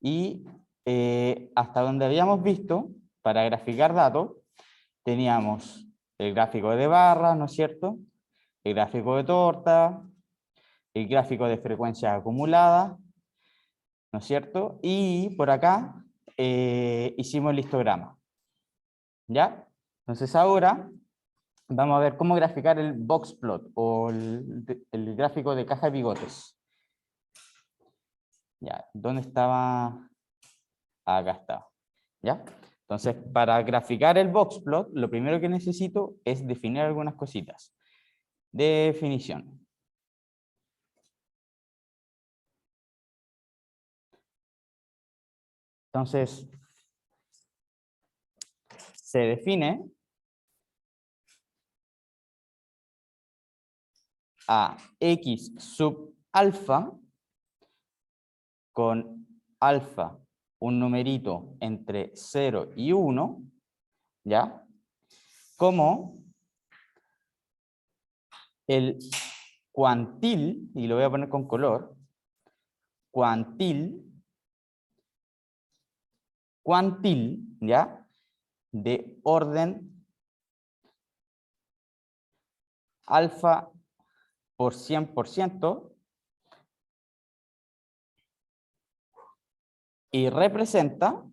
Y hasta donde habíamos visto, para graficar datos, teníamos el gráfico de barras, ¿no es cierto? El gráfico de torta, el gráfico de frecuencia acumulada, ¿no es cierto? Y por acá hicimos el histograma, ¿ya? Entonces ahora vamos a ver cómo graficar el box plot o el gráfico de caja de pivotes. Ya, ¿dónde estaba? Acá estaba, ¿ya? Entonces, para graficar el box plot, lo primero que necesito es definir algunas cositas. Definición. Entonces, se define a X sub alfa con alfa, un numerito entre 0 y 1, ¿ya? Como el cuantil, y lo voy a poner con color, cuantil, ¿ya? De orden alfa por 100%, y representa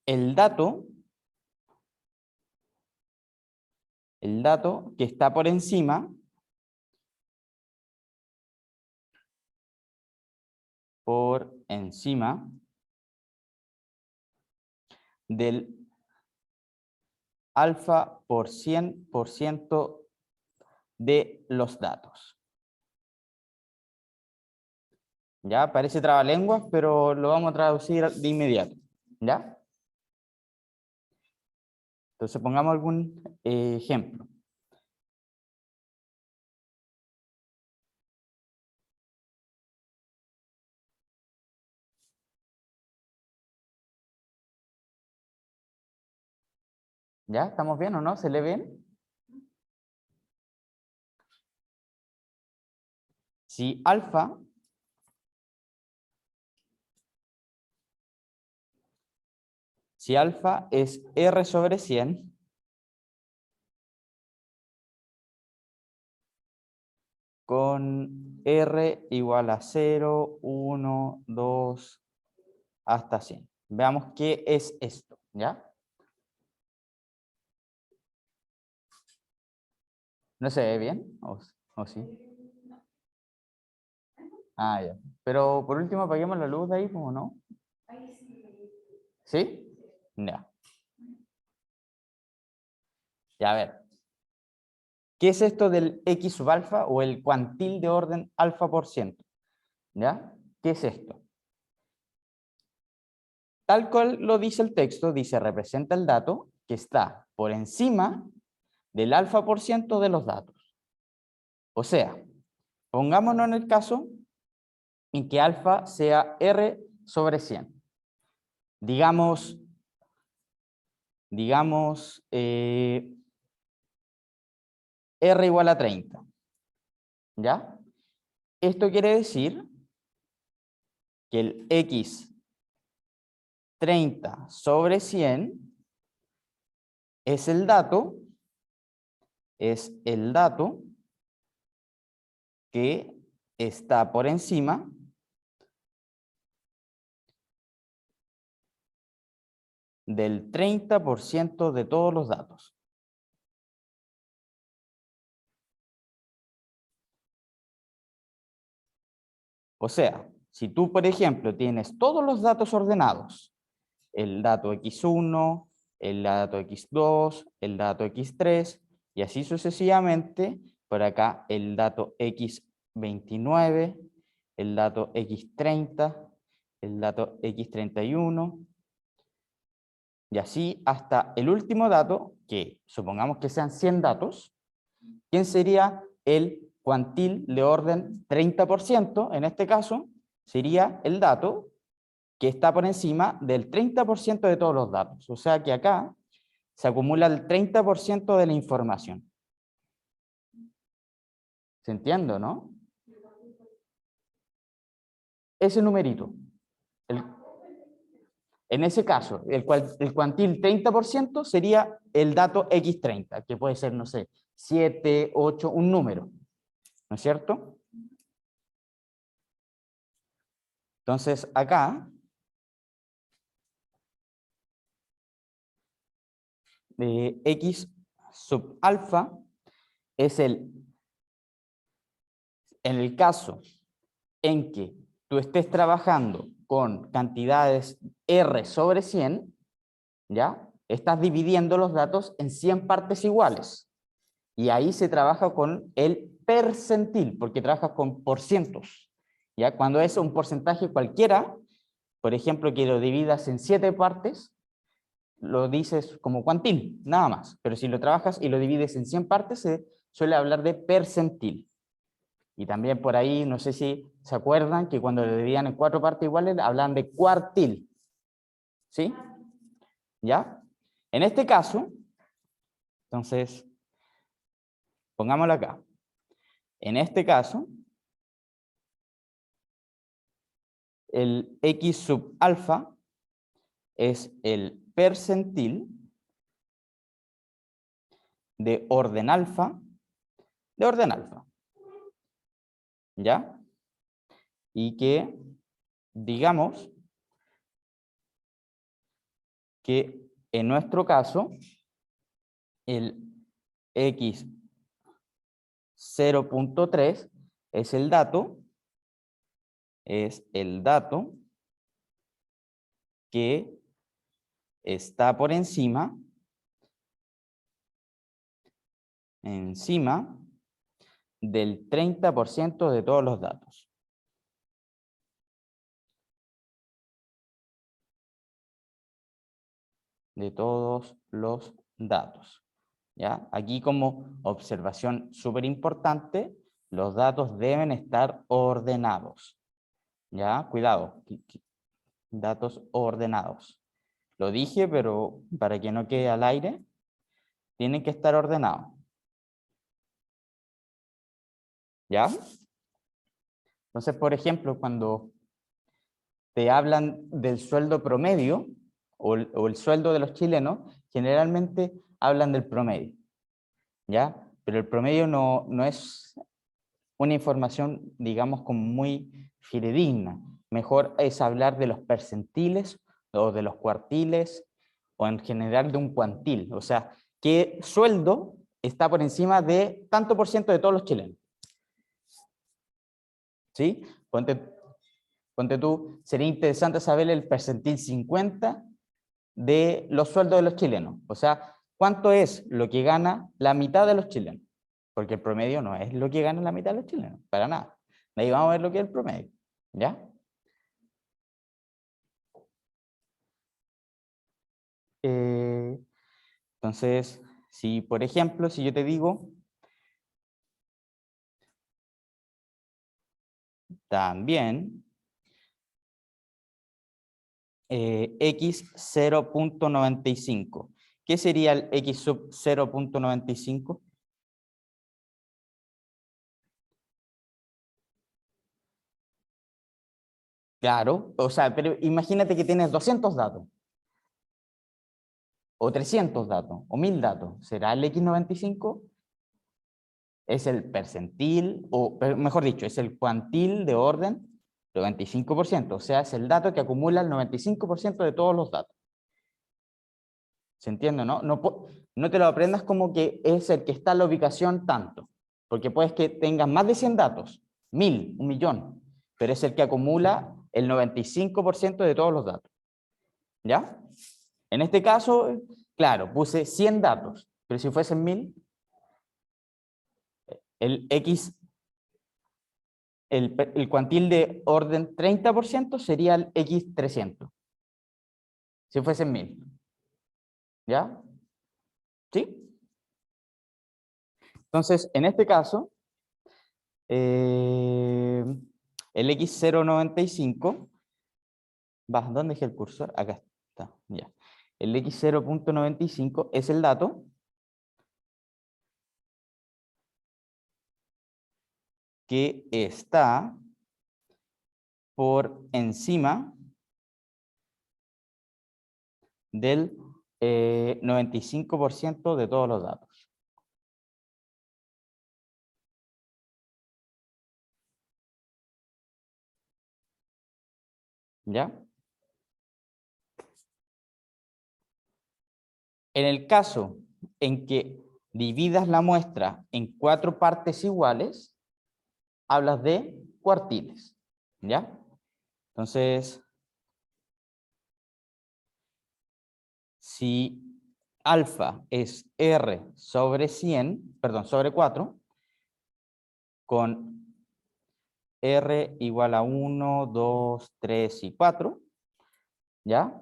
el dato que está por encima del alfa por 100% de los datos. Ya parece trabalenguas, pero lo vamos a traducir de inmediato. ¿Ya? Entonces pongamos algún ejemplo. ¿Ya? ¿Estamos bien o no? ¿Se lee bien? Si alfa es R sobre 100, con R igual a 0, 1, 2, hasta 100. Veamos qué es esto, ¿ya? ¿No se ve bien? ¿O sí? Ah, ya. Pero por último apaguemos la luz de ahí, ¿o no? ¿Sí? Ya. Ya, a ver. ¿Qué es esto del X sub alfa o el cuantil de orden alfa por ciento? ¿Ya? ¿Qué es esto? Tal cual lo dice el texto, dice representa el dato que está por encima del alfa por ciento de los datos. O sea, pongámonos en el caso en que alfa sea R sobre 100. Digamos R igual a 30. ¿Ya? Esto quiere decir que el X 30 sobre 100 es el dato que está por encima del 30% de todos los datos. O sea, si tú, por ejemplo, tienes todos los datos ordenados, el dato X1, el dato X2, el dato X3, y así sucesivamente, por acá el dato X29, el dato X30, el dato X31, y así hasta el último dato, que supongamos que sean 100 datos, ¿quién sería el cuantil de orden 30%? En este caso, sería el dato que está por encima del 30% de todos los datos. O sea que acá se acumula el 30% de la información. ¿Se entiende, no? ese numerito. En ese caso, el cuantil 30% sería el dato x30, que puede ser, no sé, 7, 8, un número. ¿No es cierto? Entonces, acá, x sub alfa es en el caso en que tú estés trabajando con cantidades R sobre 100, ¿ya? Estás dividiendo los datos en 100 partes iguales. Y ahí se trabaja con el percentil, porque trabajas con porcientos. ¿Ya? Cuando es un porcentaje cualquiera, por ejemplo, que lo dividas en 7 partes, lo dices como cuantil, nada más. Pero si lo trabajas y lo divides en 100 partes, se suele hablar de percentil. Y también por ahí, no sé si se acuerdan que cuando lo dividían en 4 partes iguales, hablan de cuartil. ¿Sí? ¿Ya? En este caso, entonces, pongámoslo acá. En este caso, el x sub alfa es el percentil de orden alfa, ¿ya? Y que, digamos, que en nuestro caso, el x 0.3 es el dato que está por encima del 30% de todos los datos. De todos los datos. ¿Ya? Aquí como observación súper importante, los datos deben estar ordenados. ¿Ya? Cuidado, datos ordenados. Lo dije, pero para que no quede al aire, tienen que estar ordenados. ¿Ya? Entonces, por ejemplo, cuando te hablan del sueldo promedio o el sueldo de los chilenos, generalmente hablan del promedio. ¿Ya? Pero el promedio no es una información, digamos, como muy fidedigna. Mejor es hablar de los percentiles o de los cuartiles o en general de un cuantil. O sea, qué sueldo está por encima de tanto por ciento de todos los chilenos. ¿Sí? Ponte tú, sería interesante saber el percentil 50 de los sueldos de los chilenos. O sea, ¿cuánto es lo que gana la mitad de los chilenos? Porque el promedio no es lo que gana la mitad de los chilenos, para nada. De ahí vamos a ver lo que es el promedio. ¿Ya? Entonces, si por ejemplo, si yo te digo, también x 0.95. ¿Qué sería el x sub 0.95? Claro, o sea, pero imagínate que tienes 200 datos, o 300 datos, o 1000 datos. ¿Será el x95? Es el percentil, o mejor dicho, es el cuantil de orden 95%, o sea, es el dato que acumula el 95% de todos los datos. ¿Se entiende, no? No te lo aprendas como que es el que está en la ubicación tanto, porque puedes que tengas más de 100 datos, 1000, 1.000.000, pero es el que acumula el 95% de todos los datos. ¿Ya? En este caso, claro, puse 100 datos, pero si fuesen 1000, el X, el cuantil de orden 30% sería el X300, si fuesen 1000. ¿Ya? ¿Sí? Entonces, en este caso, eh, el X0.95, ¿dónde dejé el cursor? Acá está, ya. El X0.95 es el dato que está por encima del 95% de todos los datos. ¿Ya? En el caso en que dividas la muestra en 4 partes iguales, hablas de cuartiles. ¿Ya? Entonces, si alfa es R sobre 100, perdón, sobre 4, con R igual a 1, 2, 3 y 4, ¿ya?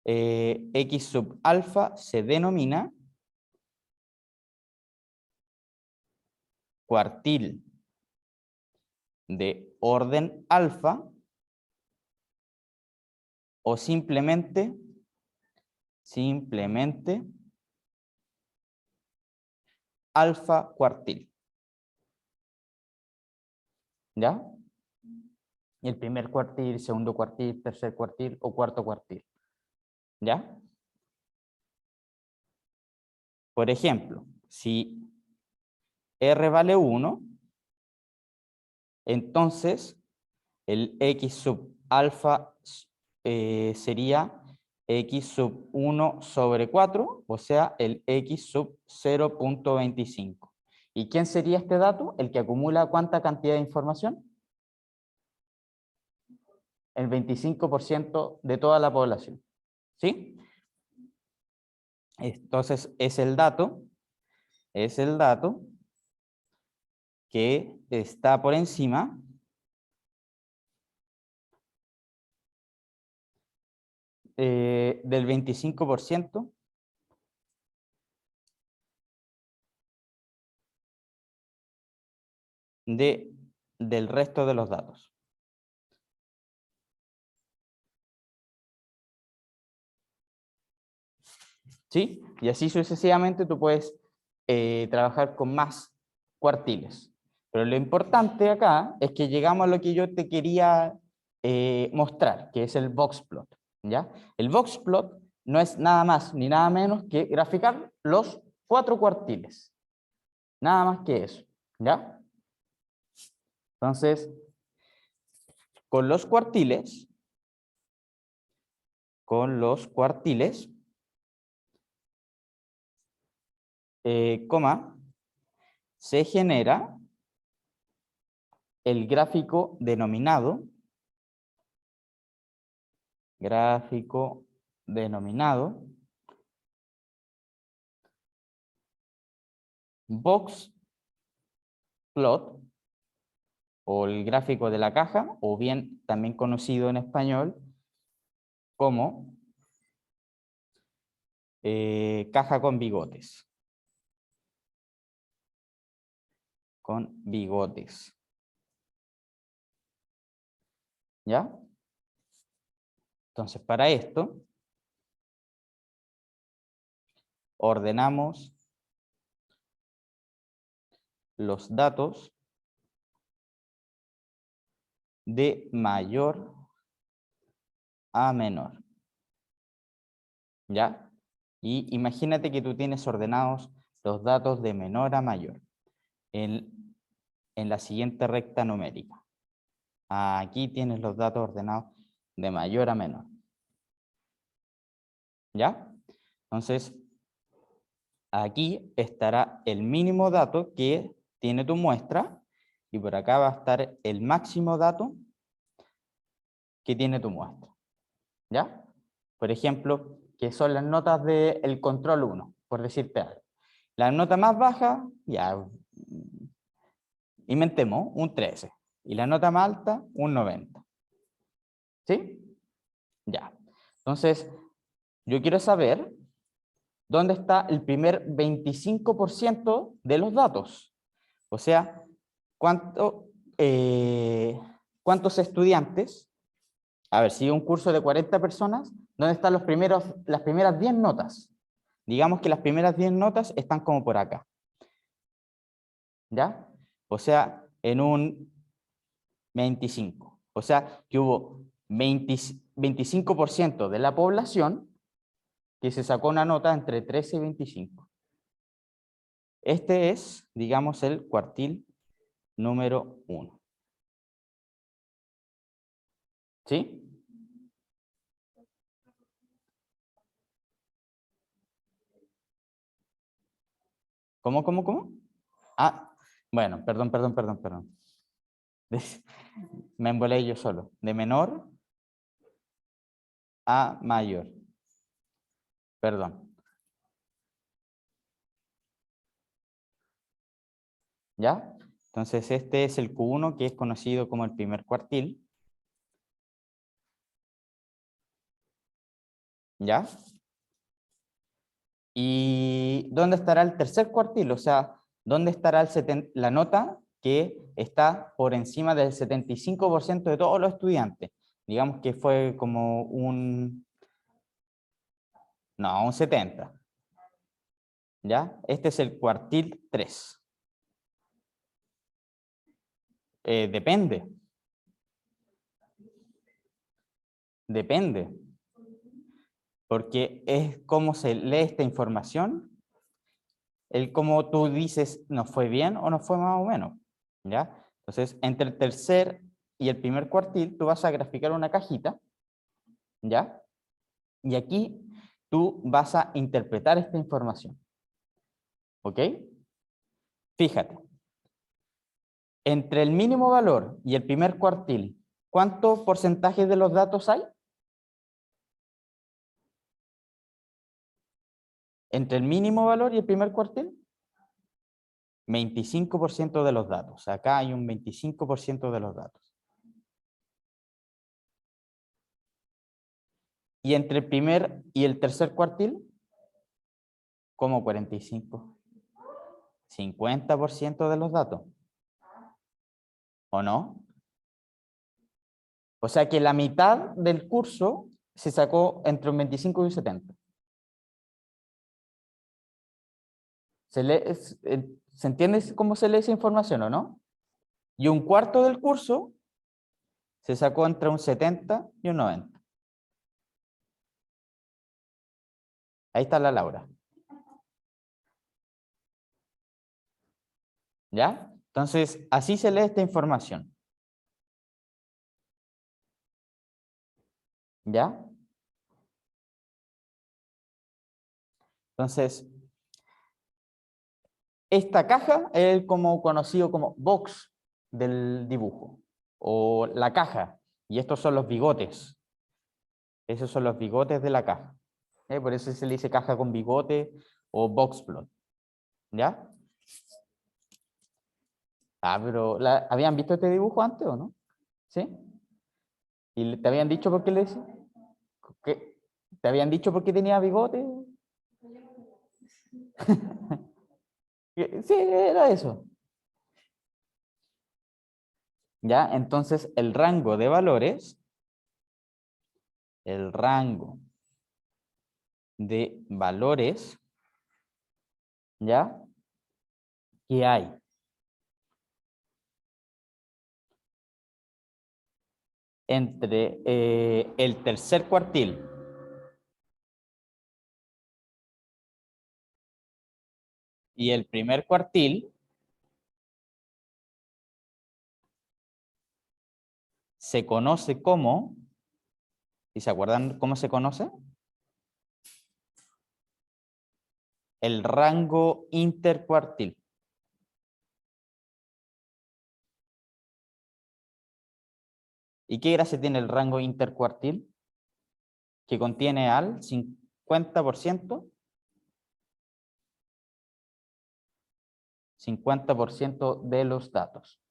X sub alfa se denomina cuartil de orden alfa o simplemente alfa cuartil. ¿Ya? El primer cuartil, segundo cuartil, tercer cuartil o cuarto cuartil. ¿Ya? Por ejemplo, si R vale 1, entonces el X sub alfa sería X sub 1 sobre 4, o sea, el X sub 0.25. ¿Y quién sería este dato? El que acumula ¿cuánta cantidad de información? El 25% de toda la población. ¿Sí? Entonces es el dato que está por encima del 25% del resto de los datos. ¿Sí? Y así sucesivamente tú puedes trabajar con más cuartiles. Pero lo importante acá es que llegamos a lo que yo te quería mostrar, que es el boxplot. ¿Ya? El boxplot no es nada más ni nada menos que graficar los 4 cuartiles. Nada más que eso. ¿Ya? Entonces, con los cuartiles, se genera el gráfico denominado box plot o el gráfico de la caja, o bien también conocido en español como caja con bigotes. ¿Ya? Entonces, para esto, ordenamos los datos de mayor a menor. ¿Ya? Y imagínate que tú tienes ordenados los datos de menor a mayor en la siguiente recta numérica. Aquí tienes los datos ordenados de mayor a menor. ¿Ya? Entonces, aquí estará el mínimo dato que tiene tu muestra y por acá va a estar el máximo dato que tiene tu muestra. ¿Ya? Por ejemplo, que son las notas del control 1, por decirte algo. La nota más baja, ya, inventemos, un 13. Y la nota más alta, un 90. ¿Sí? Ya. Entonces, yo quiero saber dónde está el primer 25% de los datos. O sea, ¿cuántos estudiantes? A ver, si un curso de 40 personas, ¿dónde están las primeras 10 notas? Digamos que las primeras 10 notas están como por acá. ¿Ya? O sea, en un 25. O sea, que hubo 25% de la población que se sacó una nota entre 13 y 25. Este es, digamos, el cuartil número 1. ¿Sí? ¿Cómo? Ah, bueno, perdón. Me embolé yo solo. De menor a mayor. Perdón. ¿Ya? Entonces este es el Q1, que es conocido como el primer cuartil. ¿Ya? ¿Y dónde estará el tercer cuartil? O sea, ¿dónde estará la nota que está por encima del 75% de todos los estudiantes? Digamos que fue como no, un 70. ¿Ya? Este es el cuartil 3. Depende. Depende. Porque es cómo se lee esta información, el cómo tú dices, ¿nos fue bien o nos fue más o menos? ¿Ya? Entonces, entre el tercer y el primer cuartil, tú vas a graficar una cajita, ¿ya? Y aquí tú vas a interpretar esta información, ¿ok? Fíjate, entre el mínimo valor y el primer cuartil, ¿cuánto porcentaje de los datos hay? Entre el mínimo valor y el primer cuartil, 25% de los datos. Acá hay un 25% de los datos. Y entre el primer y el tercer cuartil, ¿cómo 45? 50% de los datos, ¿o no? O sea que la mitad del curso se sacó entre un 25 y un 70. ¿Se entiende cómo se lee esa información o no? Y un cuarto del curso se sacó entre un 70 y un 90. Ahí está la Laura. ¿Ya? Entonces, así se lee esta información. ¿Ya? Entonces, esta caja es como conocido como box del dibujo, o la caja, y estos son los bigotes. Esos son los bigotes de la caja. Por eso se le dice caja con bigote o box plot. ¿Ya? Ah, pero ¿habían visto este dibujo antes o no? ¿Sí? ¿Y te habían dicho por qué le decía? ¿Qué? ¿Te habían dicho por qué tenía bigote? Sí, era eso. ¿Ya? Entonces, el rango de valores, ¿ya? Que hay entre el tercer cuartil y el primer cuartil se conoce como, ¿y se acuerdan cómo se conoce? El rango intercuartil. ¿Y qué gracia tiene el rango intercuartil? Que contiene al 50% de los datos.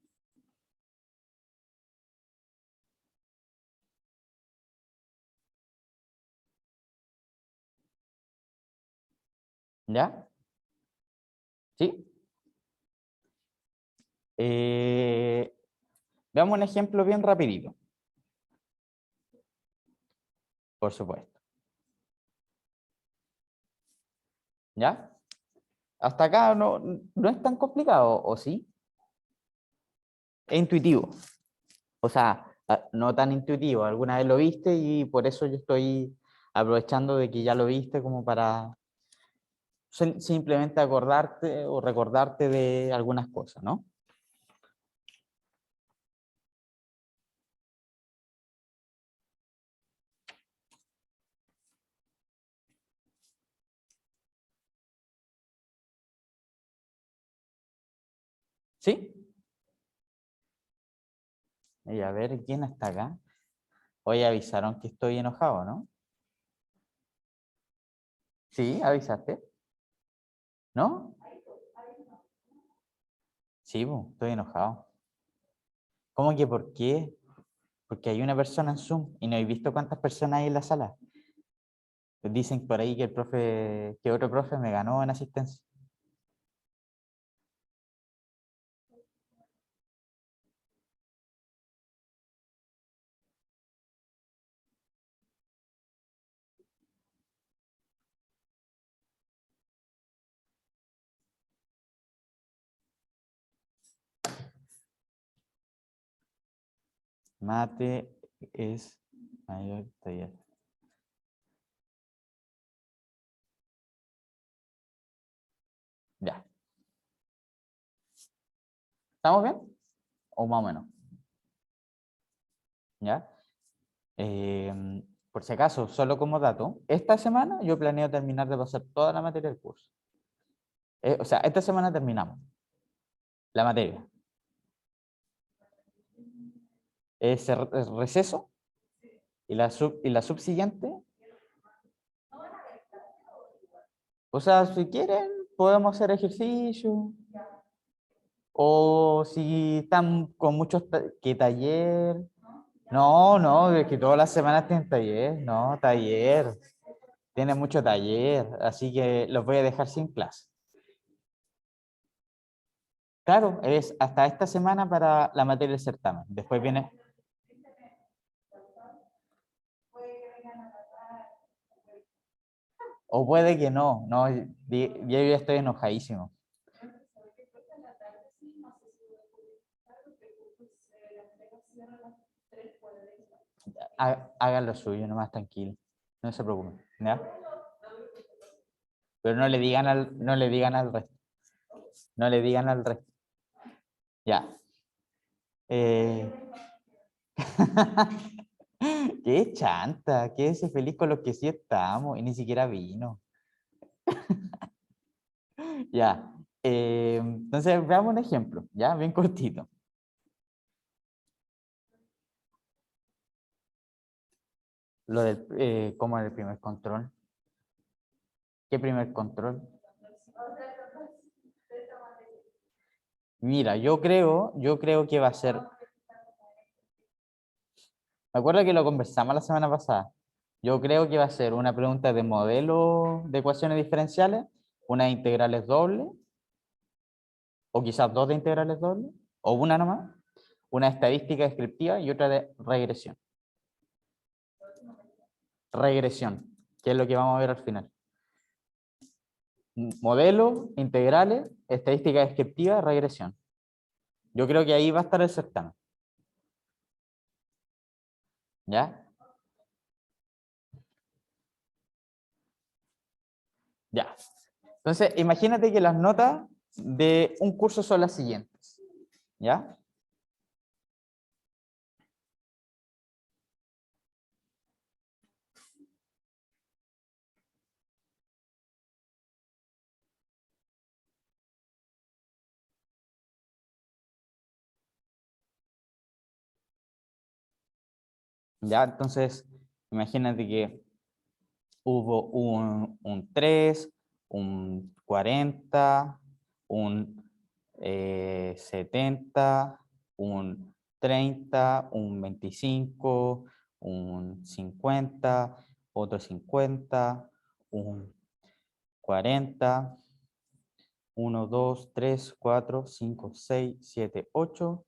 ¿Ya? ¿Sí? Eh, Veamos un ejemplo bien rapidito, por supuesto. ¿Ya? Hasta acá no es tan complicado, ¿o sí? Es intuitivo. O sea, no tan intuitivo. Alguna vez lo viste y por eso yo estoy aprovechando de que ya lo viste como para simplemente acordarte o recordarte de algunas cosas, ¿no? ¿Sí? Y a ver, ¿quién está acá? Hoy avisaron que estoy enojado, ¿no? Sí, avisaste, ¿no? Sí, po, estoy enojado. ¿Cómo que por qué? Porque hay una persona en Zoom y no he visto cuántas personas hay en la sala. Dicen por ahí que el profe, que otro profe me ganó en asistencia. Mate es mayor taller. Ya. ¿Estamos bien? O más o menos. ¿Ya? Por si acaso, solo como dato, esta semana yo planeo terminar de pasar toda la materia del curso. O sea, esta semana terminamos la materia. Es el receso y la subsiguiente. O sea, si quieren, podemos hacer ejercicio. O si están con muchos que taller. No, no, es que todas las semanas tienen taller. No, taller. Tienen mucho taller. Así que los voy a dejar sin clase. Claro, es hasta esta semana para la materia del certamen. Después viene. O puede que no. No, yo ya estoy enojadísimo. Hagan lo suyo, nomás tranquilo. No se preocupen. ¿Ya? Pero no le digan al resto. No le digan al resto. Ya. Eh... Qué chanta, quédese feliz con los que sí estamos y ni siquiera vino. Ya. Entonces, veamos un ejemplo, ya, bien cortito. Lo del, ¿cómo era el primer control? ¿Qué primer control? Mira, yo creo que va a ser, me acuerdo que lo conversamos la semana pasada. Yo creo que va a ser una pregunta de modelo de ecuaciones diferenciales, una de integrales doble, o quizás dos de integrales dobles, o una nomás, una estadística descriptiva y otra de regresión. Regresión, que es lo que vamos a ver al final. Modelo, integrales, estadística descriptiva, regresión. Yo creo que ahí va a estar el certamen. ¿Ya? Ya. Entonces, imagínate que las notas de un curso son las siguientes. ¿Ya? ¿Ya? Entonces, imagínate que hubo un 3, un 40, un 70, un 30, un 25, un 50, otro 50, un 40, 1, 2, 3, 4, 5, 6, 7, 8,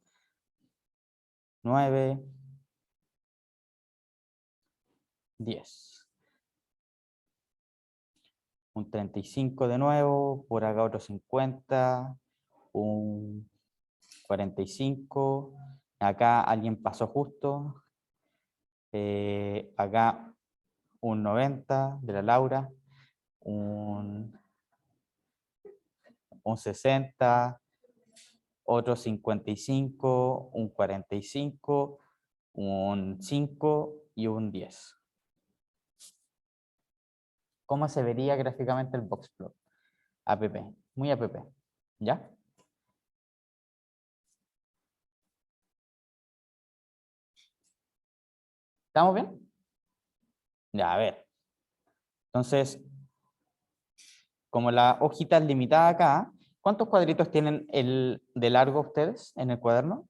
9, 10. Un 35 de nuevo, por acá otro 50, un 45. Acá alguien pasó justo. Acá un 90 de la Laura. Un 60. Otro 55. Un 45. Un 5 y un 10. ¿Cómo se vería gráficamente el boxplot? APP, muy APP, ¿ya? ¿Estamos bien? Ya, a ver. Entonces, como la hojita es limitada acá, ¿cuántos cuadritos tienen de largo ustedes en el cuaderno?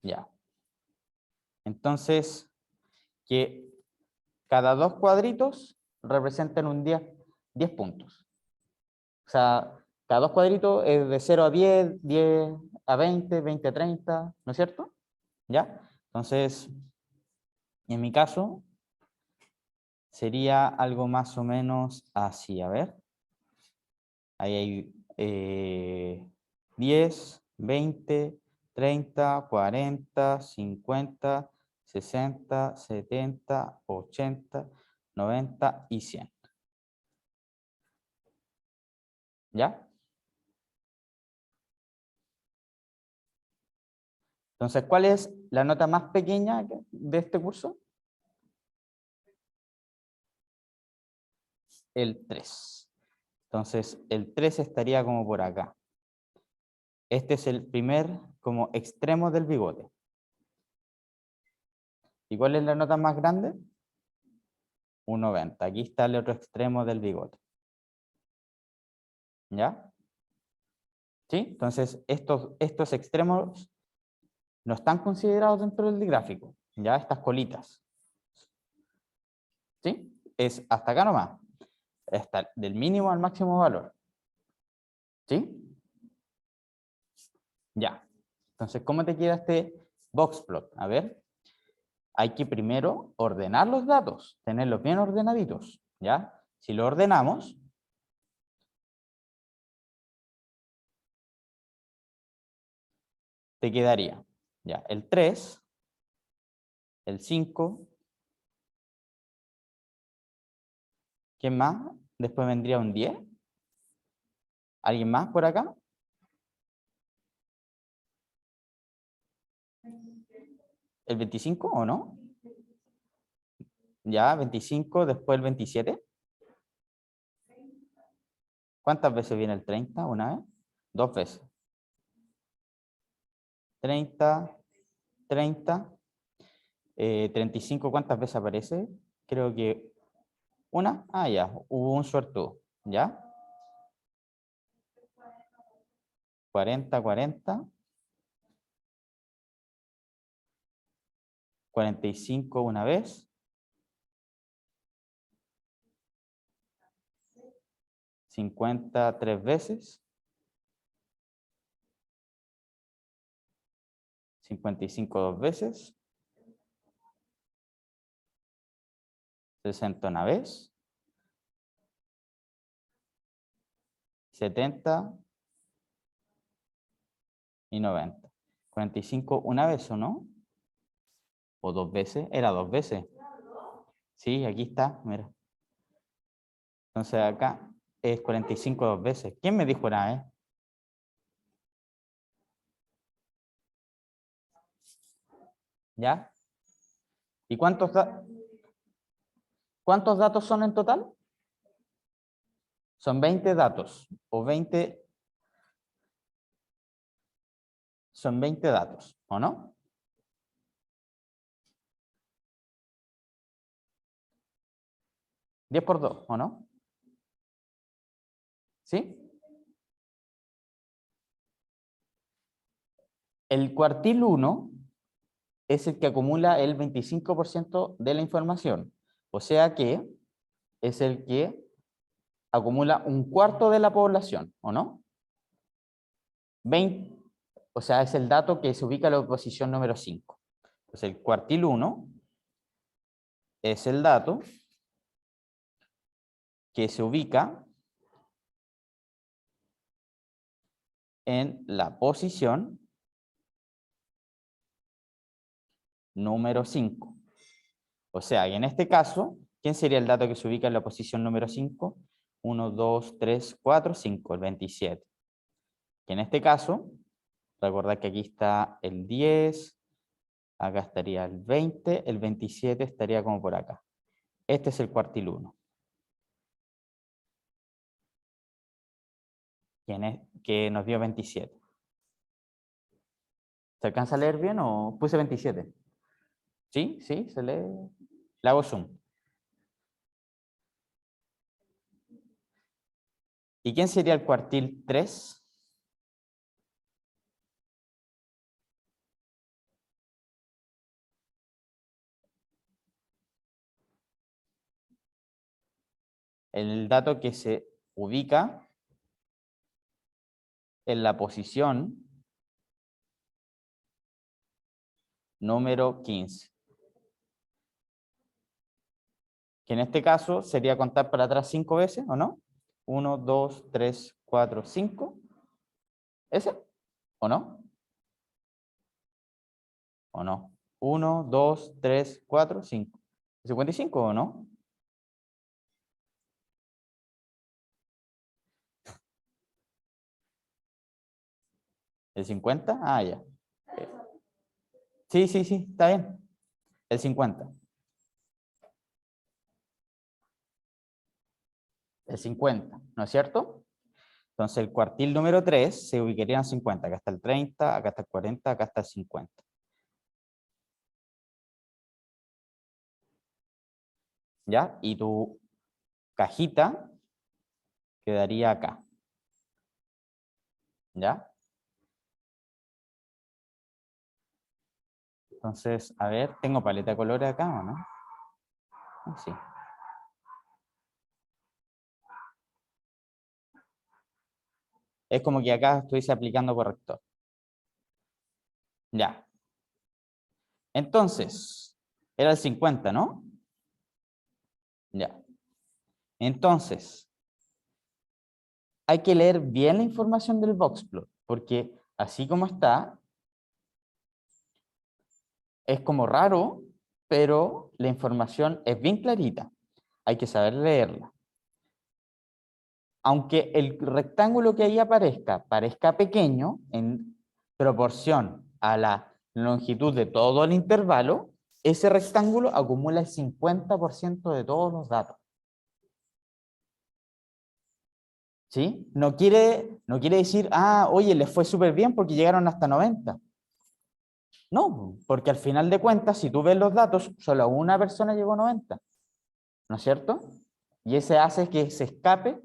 Ya. Entonces, que cada dos cuadritos representen un 10 puntos. O sea, cada dos cuadritos es de 0 a 10, 10 a 20, 20 a 30, ¿no es cierto? ¿Ya? Entonces, en mi caso, sería algo más o menos así. A ver. Ahí hay 10, 20, 30, 40, 50, 60, 70, 80, 90 y 100. ¿Ya? Entonces, ¿cuál es la nota más pequeña de este curso? El 3. Entonces, el 3 estaría como por acá. Este es el primer como extremo del bigote. ¿Y cuál es la nota más grande? Un 90. Aquí está el otro extremo del bigote. ¿Ya? ¿Sí? Entonces, estos extremos no están considerados dentro del gráfico. ¿Ya? Estas colitas. ¿Sí? Es hasta acá nomás. Hasta del mínimo al máximo valor. ¿Sí? Ya. Entonces, ¿cómo te queda este boxplot? A ver. Hay que primero ordenar los datos, tenerlos bien ordenaditos. ¿Ya? Si lo ordenamos, te quedaría ya el 3, el 5, ¿quién más? Después vendría un 10. ¿Alguien más por acá? ¿El 25 o no? Ya, 25, después el 27. ¿Cuántas veces viene el 30? ¿Una vez? Dos veces. 30, 30. 35, ¿cuántas veces aparece? Creo que una. Ah, ya, hubo un suertudo. ¿Ya? 40, 40. 45 una vez. 50 tres veces. 55 dos veces. 60 una vez. 70 y 90. 45 una vez, ¿o no? ¿O dos veces? Era dos veces. Sí, aquí está, mira. Entonces acá es 45 dos veces. ¿Quién me dijo una vez? ¿Ya? ¿Y cuántos datos son en total? Son 20 datos. O 20. Son 20 datos, ¿o no? ¿10 por 2, ¿o no? ¿Sí? El cuartil 1 es el que acumula el 25% de la información. O sea que es el que acumula un cuarto de la población, ¿o no? 20, o sea, es el dato que se ubica en la posición número 5. Entonces, el cuartil 1 es el dato que se ubica en la posición número 5. O sea, y en este caso, ¿quién sería el dato que se ubica en la posición número 5? 1, 2, 3, 4, 5, el 27. Que en este caso, recordad que aquí está el 10, acá estaría el 20, el 27 estaría como por acá. Este es el cuartil 1. Que nos dio 27. ¿Se alcanza a leer bien o puse 27? ¿Sí? ¿Sí? ¿Se lee? Le hago zoom. ¿Y quién sería el cuartil 3? El dato que se ubica en la posición número 15. Que en este caso sería contar para atrás 5 veces, ¿o no? 1, 2, 3, 4, 5. ¿Ese? ¿O no? ¿O no? 1, 2, 3, 4, 5. ¿55 o no? ¿El 50? Ah, ya. Sí, sí, sí, está bien. El 50. El 50, ¿no es cierto? Entonces el cuartil número 3 se ubicaría en 50. Acá está el 30, acá está el 40, acá está el 50. ¿Ya? Y tu cajita quedaría acá. ¿Ya? Entonces, a ver, ¿tengo paleta de colores acá o no? Sí. Es como que acá estuviese aplicando corrector. Ya. Entonces, era el 50, ¿no? Ya. Entonces, hay que leer bien la información del boxplot, porque así como está, es como raro, pero la información es bien clarita. Hay que saber leerla. Aunque el rectángulo que ahí parezca pequeño en proporción a la longitud de todo el intervalo, ese rectángulo acumula el 50% de todos los datos. ¿Sí? No quiere decir, oye, les fue súper bien porque llegaron hasta 90. No, porque al final de cuentas, si tú ves los datos, solo una persona llegó a 90. ¿No es cierto? Y ese hace que se escape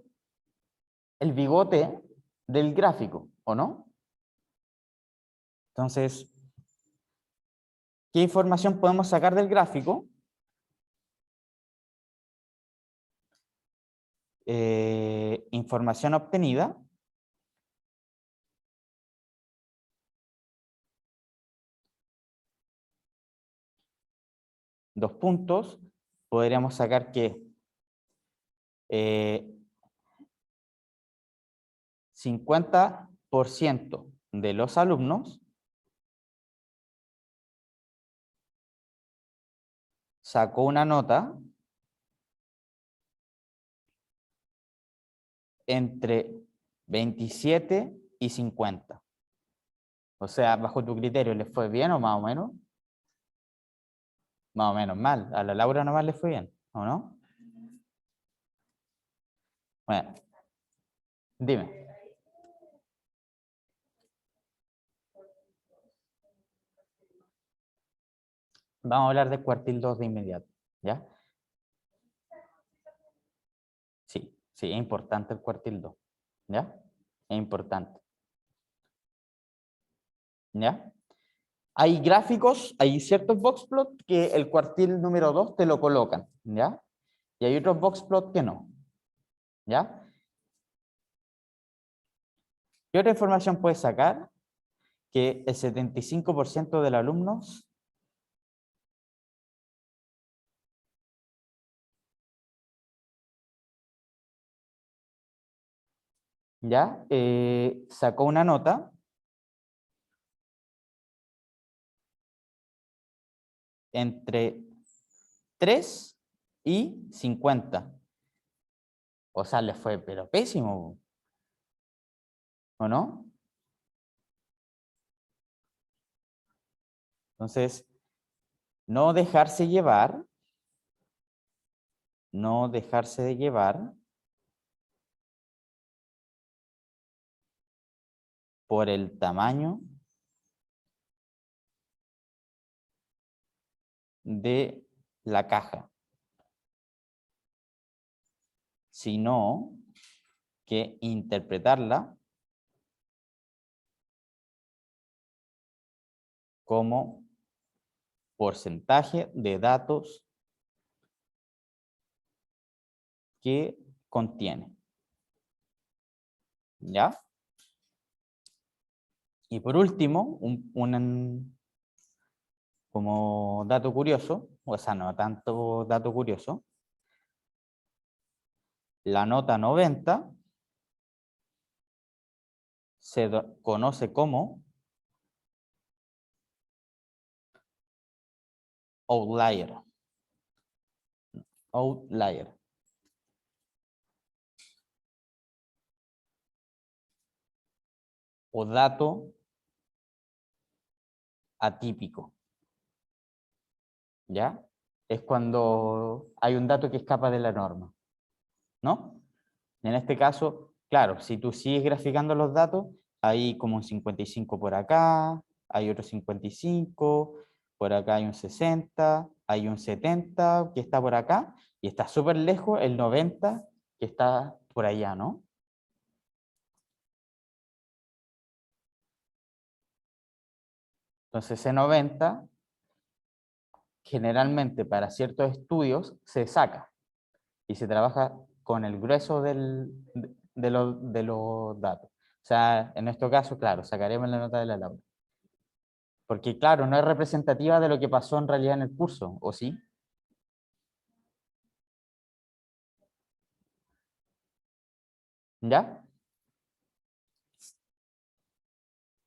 el bigote del gráfico, ¿o no? Entonces, ¿qué información podemos sacar del gráfico? Información obtenida. Dos puntos. Podríamos sacar que 50% de los alumnos sacó una nota entre 27 y 50. O sea, bajo tu criterio, ¿les fue bien o más o menos? Más o menos mal. A la Laura nomás le fue bien, ¿o no? Bueno, dime. Vamos a hablar de cuartil 2 de inmediato, ¿ya? Sí, sí, es importante el cuartil 2, ¿ya? Es importante, ¿ya? Hay gráficos, hay ciertos boxplots que el cuartil número 2 te lo colocan, ¿ya? Y hay otros boxplots que no, ¿ya? ¿Qué otra información puedes sacar? que el 75% de los alumnos ya sacó una nota entre 3 y 50. O sea, le fue pero pésimo, ¿o no? Entonces, no dejarse llevar, no dejarse de llevar por el tamaño de la caja, sino que interpretarla como porcentaje de datos que contiene. ¿Ya? Y por último, como dato curioso, o sea, no tanto dato curioso, la nota 90 se conoce como outlier. Outlier. O dato atípico. ¿Ya? Es cuando hay un dato que escapa de la norma, ¿no? En este caso, claro, si tú sigues graficando los datos, hay como un 55 por acá, hay otro 55, por acá hay un 60, hay un 70 que está por acá, y está súper lejos el 90 que está por allá, ¿no? Entonces ese 90 generalmente para ciertos estudios se saca y se trabaja con el grueso de los datos. O sea, en este caso, claro, sacaremos la nota de la Laura. Porque, claro, no es representativa de lo que pasó en realidad en el curso, ¿o sí? ¿Ya?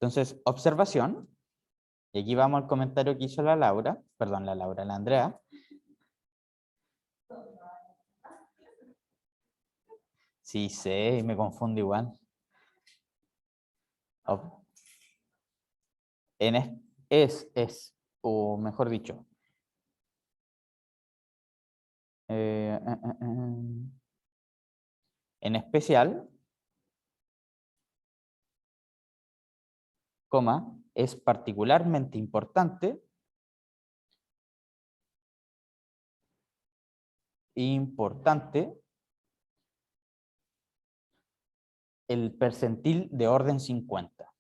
Entonces, observación. Y aquí vamos al comentario que hizo la Laura, perdón, la Laura, la Andrea. Sí, sé, me confundo igual. Ob- o mejor dicho, eh, eh, eh, eh, en especial, coma, es particularmente importante el percentil de orden 50.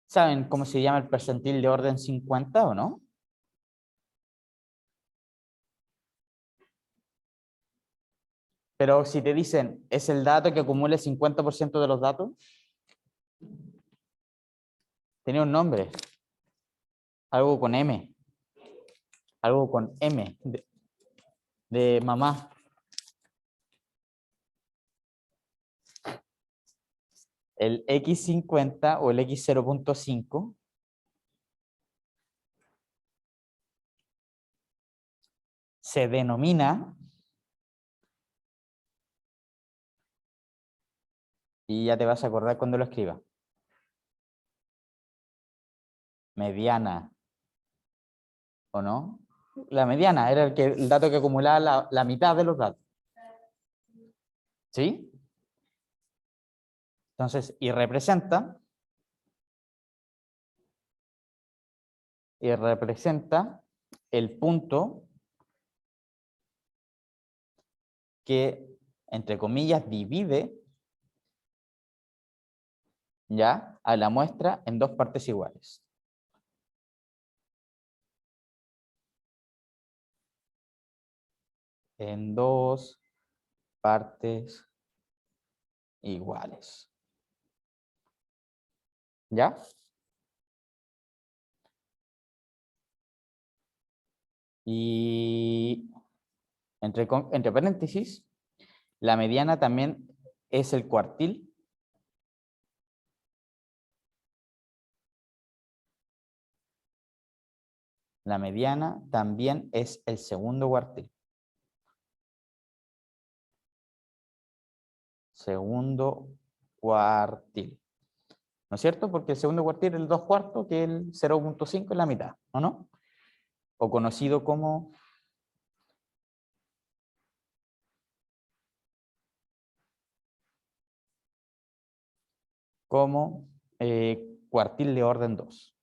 ¿Saben cómo se llama el percentil de orden 50 o no? Pero si te dicen, es el dato que acumula el 50% de los datos, tiene un nombre, algo con M, algo con M, de mamá. El X50 o el X0.5 se denomina, y ya te vas a acordar cuando lo escriba, mediana, ¿o no? La mediana era el dato que acumulaba la mitad de los datos. ¿Sí? Entonces, y representa el punto que, entre comillas, divide ya a la muestra en dos partes iguales. En dos partes iguales. ¿Ya? Y entre paréntesis, la mediana también es el cuartil. La mediana también es el segundo cuartil. Segundo cuartil. ¿No es cierto? Porque el segundo cuartil es el 2/4, que el 0,5 es la mitad, ¿o no? O conocido como cuartil de orden 2.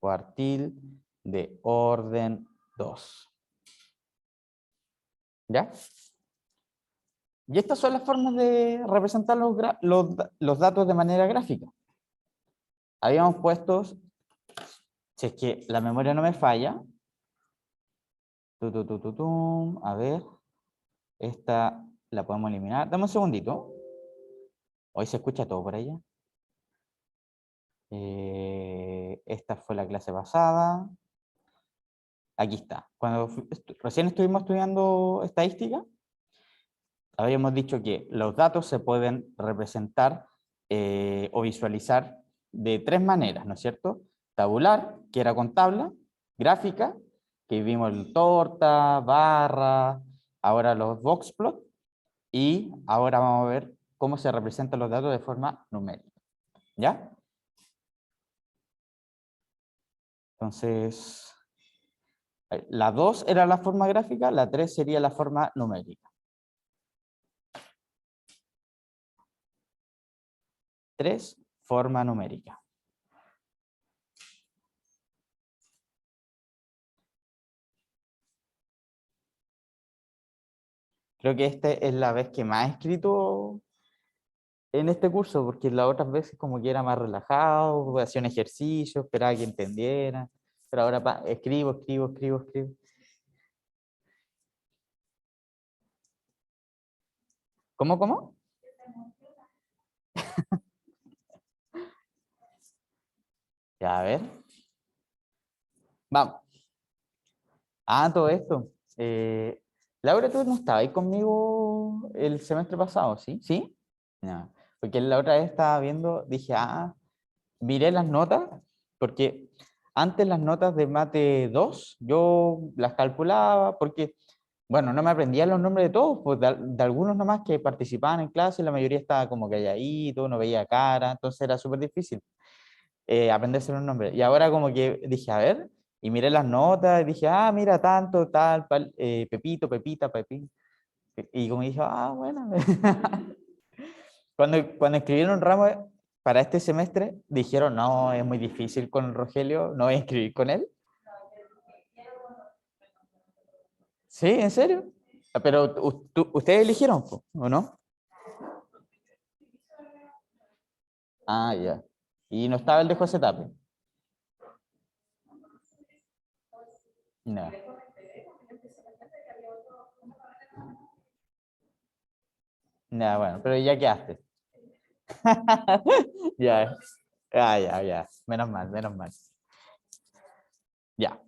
Cuartil de orden 2. ¿Ya? Y estas son las formas de representar los datos de manera gráfica. Habíamos puesto, si es que la memoria no me falla, a ver, esta la podemos eliminar. Dame un segundito. Hoy se escucha todo por allá. Esta fue la clase pasada. Aquí está. Cuando recién estuvimos estudiando estadística, habíamos dicho que los datos se pueden representar o visualizar de 3 maneras, ¿no es cierto? Tabular, que era con tabla; gráfica, que vimos el torta, barra, ahora los boxplot, y ahora vamos a ver cómo se representan los datos de forma numérica. ¿Ya? Entonces, la 2 era la forma gráfica, la 3 sería la forma numérica. 3, forma numérica. Creo que esta es la vez que más he escrito en este curso, porque las otras veces como que era más relajado, hacía un ejercicio, esperaba que entendiera, pero ahora escribo. ¿Cómo? Ya, a ver. Vamos. Todo esto. Laura, tú no estabas ahí conmigo el semestre pasado, ¿sí? ¿Sí? No. Porque la otra vez estaba viendo, dije, miré las notas, porque antes las notas de mate 2 yo las calculaba, porque, bueno, no me aprendía los nombres de todos, pues de algunos nomás que participaban en clase, la mayoría estaba como calladito, no veía cara, entonces era súper difícil aprenderse los nombres. Y ahora como que dije, a ver, y miré las notas y dije, mira, tanto, tal, Pepito, Pepita, Pepín. Y como dije, bueno. Cuando escribieron ramos para este semestre, dijeron, no, es muy difícil con el Rogelio, no voy a escribir con él. ¿Sí? ¿En serio? Pero ustedes eligieron, po, ¿o no? Ya. Y no estaba el de José Tape. No. No, bueno, pero ya quedaste. Ya. Ya. Menos mal, menos mal. Ya.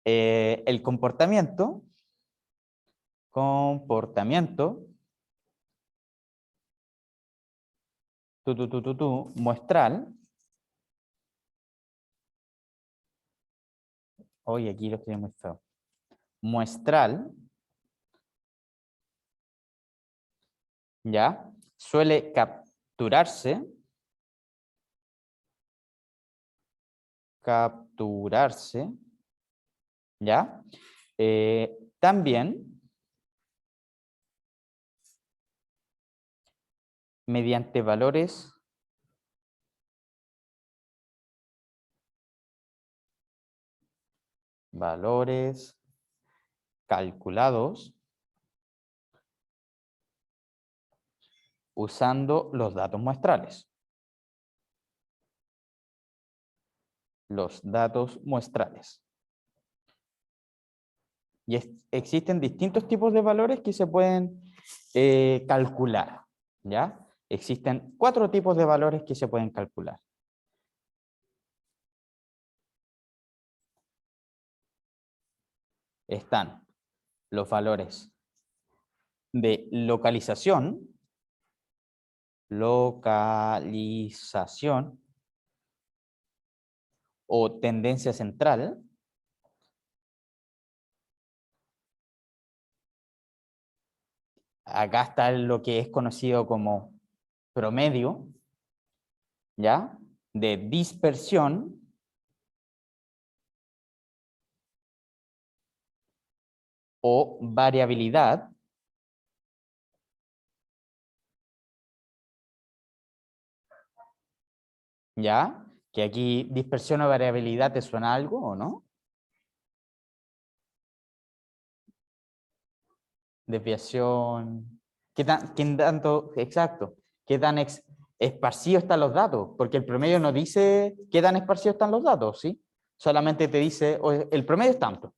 El comportamiento, muestral. Oye, aquí lo escribí muy feo. Muestral, ¿ya? Suele capturarse, ¿ya? También mediante valores calculados usando los datos muestrales. Los datos muestrales. Y existen distintos tipos de valores que se pueden calcular, ¿ya? Existen 4 tipos de valores que se pueden calcular. Están los valores de localización, o tendencia central. Acá está lo que es conocido como promedio, ¿ya? De dispersión, o variabilidad, ¿ya? Que aquí dispersión o variabilidad, ¿te suena algo o no? Desviación. ¿Qué tanto, exacto, qué tan esparcidos están los datos? Porque el promedio no dice qué tan esparcidos están los datos, ¿sí? Solamente te dice, "Oye, el promedio es tanto".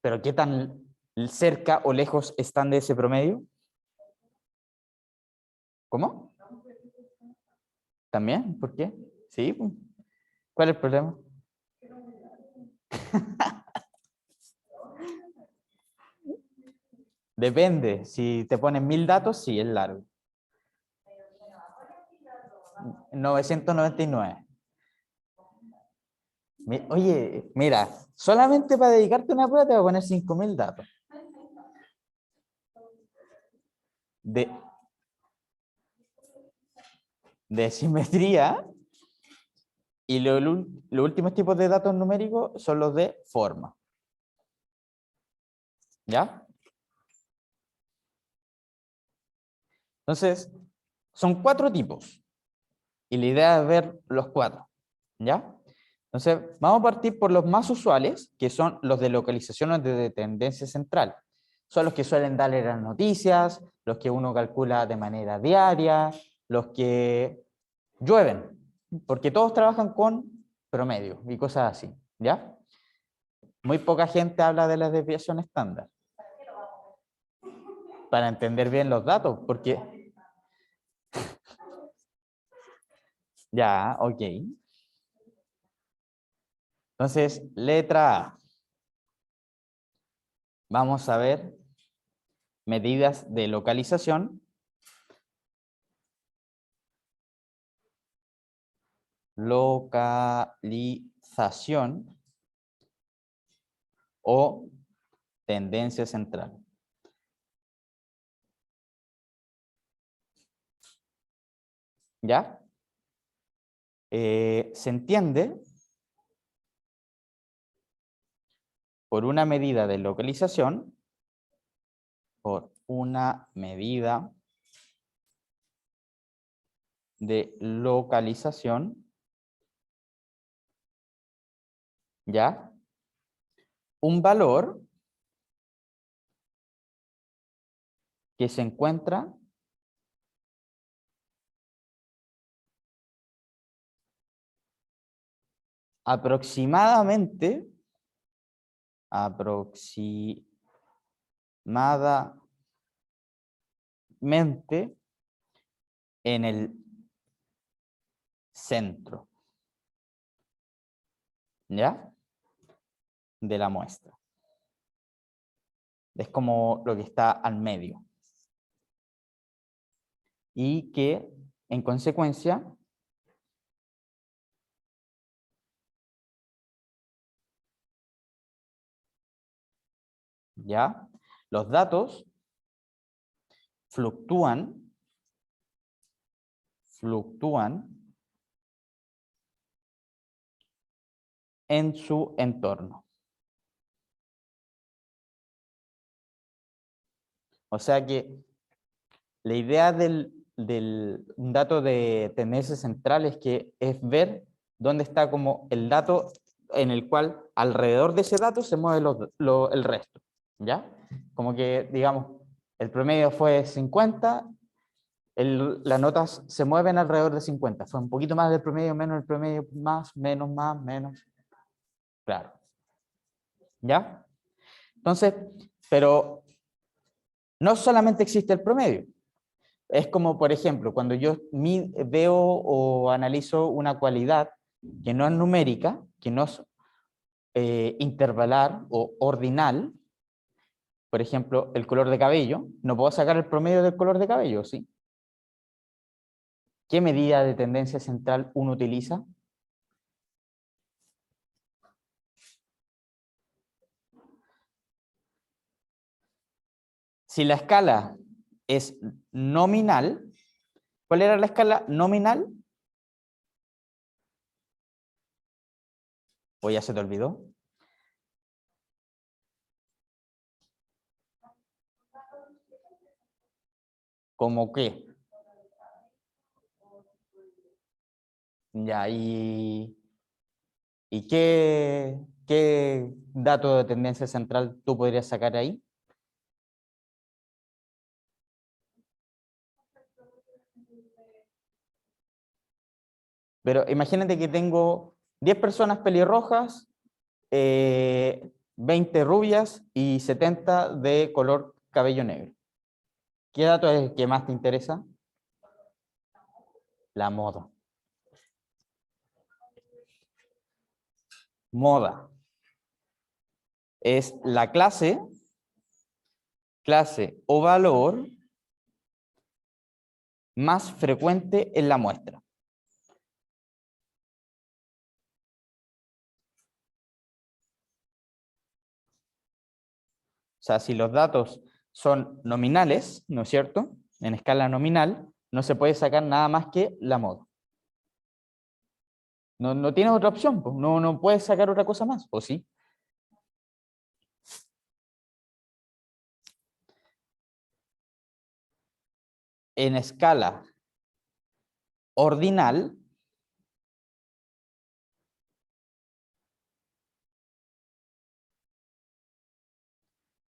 Pero ¿qué tan cerca o lejos están de ese promedio? ¿Cómo? ¿También? ¿Por qué? Sí, pues. ¿Cuál es el problema? Depende. Si te ponen 1000 datos, sí, es largo. 999. Oye, mira, solamente para dedicarte a una prueba te voy a poner 5000 datos. De, de simetría, y los últimos tipos de datos numéricos son los de forma. ¿Ya? Entonces, son 4 tipos. Y la idea es ver los 4. ¿Ya? Entonces, vamos a partir por los más usuales, que son los de localización o de tendencia central. Son los que suelen darle las noticias, los que uno calcula de manera diaria, los que llueven, porque todos trabajan con promedio y cosas así, ¿ya? Muy poca gente habla de la desviación estándar, para entender bien los datos, porque... Ya, ok. Entonces, letra A. Vamos a ver medidas de localización. Localización o tendencia central. ¿Ya? Se entiende por una medida de localización, por una medida de localización, ¿ya? Un valor que se encuentra aproximadamente en el centro, ¿ya? De la muestra. Es como lo que está al medio. Y que, en consecuencia, ¿ya? Los datos fluctúan en su entorno. O sea que la idea del un dato de tendencia central es que es ver dónde está como el dato en el cual alrededor de ese dato se mueve el resto, ¿ya? Como que, digamos, el promedio fue 50, las notas se mueven alrededor de 50, fue un poquito más del promedio, menos el promedio, más, menos, claro, ¿ya? Entonces, pero No solamente existe el promedio. Es como, por ejemplo, cuando yo veo o analizo una cualidad que no es numérica, que no es intervalar o ordinal, por ejemplo, el color de cabello, no puedo sacar el promedio del color de cabello, ¿sí? ¿Qué medida de tendencia central uno utiliza? Si la escala es nominal, ¿cuál era la escala nominal? ¿O ya se te olvidó? ¿Cómo qué? Ya, ¿y qué dato de tendencia central tú podrías sacar ahí? Pero imagínate que tengo 10 personas pelirrojas, 20 rubias y 70 de color cabello negro. ¿Qué dato es el que más te interesa? La moda. Moda. Es la clase o valor más frecuente en la muestra. O sea, si los datos son nominales, ¿no es cierto? En escala nominal, no se puede sacar nada más que la moda. No tienes otra opción, pues. No puedes sacar otra cosa más, ¿o sí? En escala ordinal,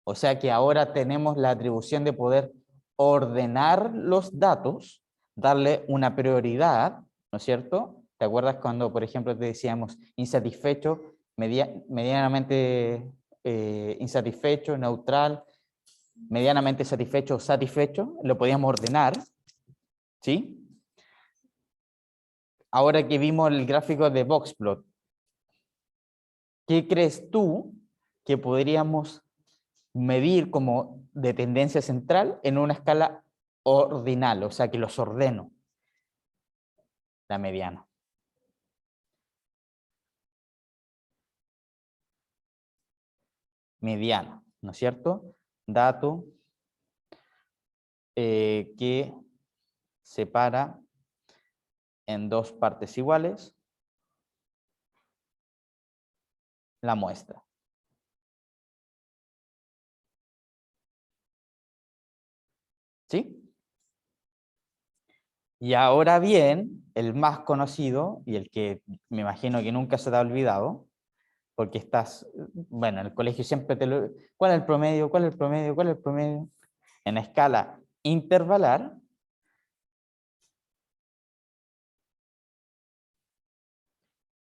o sea que ahora tenemos la atribución de poder ordenar los datos, darle una prioridad, ¿no es cierto? ¿Te acuerdas cuando, por ejemplo, te decíamos insatisfecho, medianamente insatisfecho, neutral, medianamente satisfecho o satisfecho? Lo podíamos ordenar, ¿sí? Ahora que vimos el gráfico de Boxplot, ¿qué crees tú que podríamos medir como de tendencia central en una escala ordinal? O sea, que los ordeno. La mediana. Mediana, ¿no es cierto? Dato que separa en dos partes iguales la muestra. ¿Sí? Y ahora bien, el más conocido y el que me imagino que nunca se te ha olvidado, porque estás, bueno, en el colegio siempre te lo... ¿Cuál es el promedio? ¿Cuál es el promedio? ¿Cuál es el promedio? En escala intervalar,